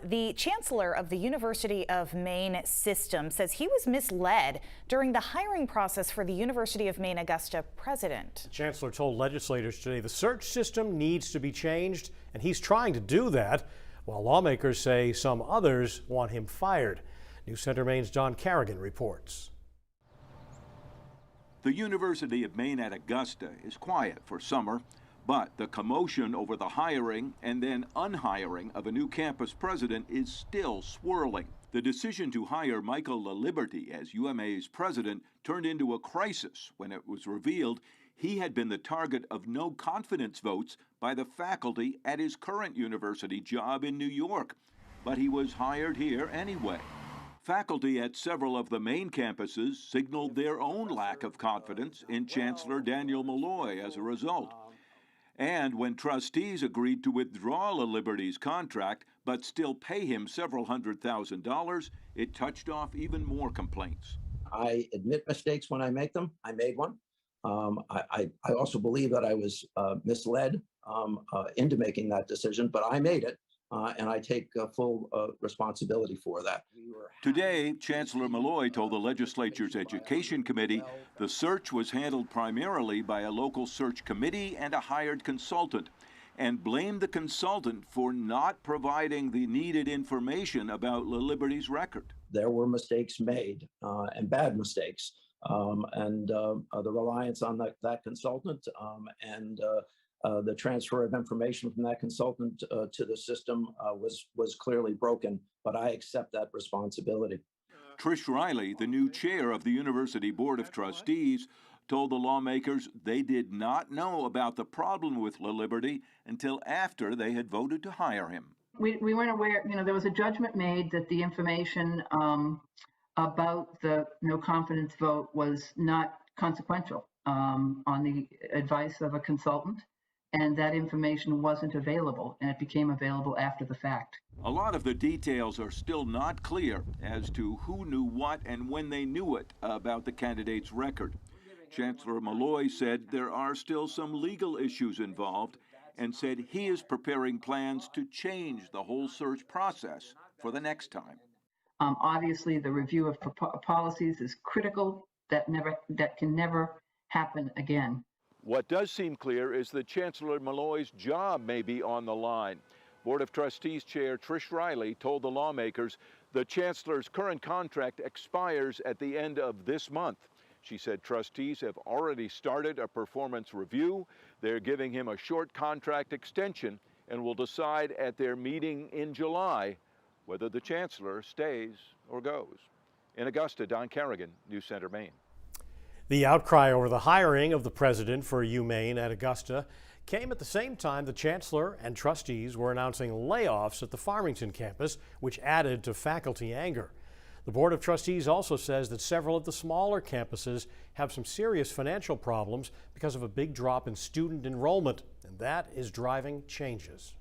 The Chancellor of the University of Maine system says he was misled during the hiring process for the University of Maine Augusta president. The Chancellor told legislators today the search system needs to be changed, and he's trying to do that, while lawmakers say some others want him fired. News Center Maine's Don Carrigan reports. The University of Maine at Augusta is quiet for summer, but the commotion over the hiring and then unhiring of a new campus president is still swirling. The decision to hire Michael Laliberte as UMA's president turned into a crisis when it was revealed he had been the target of no confidence votes by the faculty at his current university job in New York. But he was hired here anyway. Faculty at several of the Maine campuses signaled their own lack of confidence in Chancellor Daniel Malloy as a result. And when trustees agreed to withdraw Laliberte's contract but still pay him several $100,000, it touched off even more complaints. I admit mistakes when I make them. I made one. I also believe that I was misled into making that decision, but I made it, and I take full responsibility for that. Today, Chancellor Malloy told the legislature's Education Committee the search was handled primarily by a local search committee and a hired consultant, and blamed the consultant for not providing the needed information about Laliberte's record. There were mistakes made, and bad mistakes, and the reliance on that consultant and the transfer of information from that consultant to the system was clearly broken, but I accept that responsibility. Trish Riley, the new chair of the University Board of Trustees, told the lawmakers they did not know about the problem with Laliberte until after they had voted to hire him. We weren't aware, there was a judgment made that the information about the no confidence vote was not consequential on the advice of a consultant. And that information wasn't available, and it became available after the fact. A lot of the details are still not clear as to who knew what and when they knew it about the candidate's record. Chancellor Malloy said there are still some legal issues involved and said he is preparing plans to change the whole search process for the next time. Obviously, the review of policies is critical. That can never happen again. What does seem clear is that Chancellor Malloy's job may be on the line. Board of Trustees Chair Trish Riley told the lawmakers the Chancellor's current contract expires at the end of this month. She said trustees have already started a performance review. They're giving him a short contract extension and will decide at their meeting in July whether the Chancellor stays or goes. In Augusta, Don Carrigan, News Center, Maine. The outcry over the hiring of the president for UMaine at Augusta came at the same time the Chancellor and trustees were announcing layoffs at the Farmington campus, which added to faculty anger. The Board of Trustees also says that several of the smaller campuses have some serious financial problems because of a big drop in student enrollment, and that is driving changes.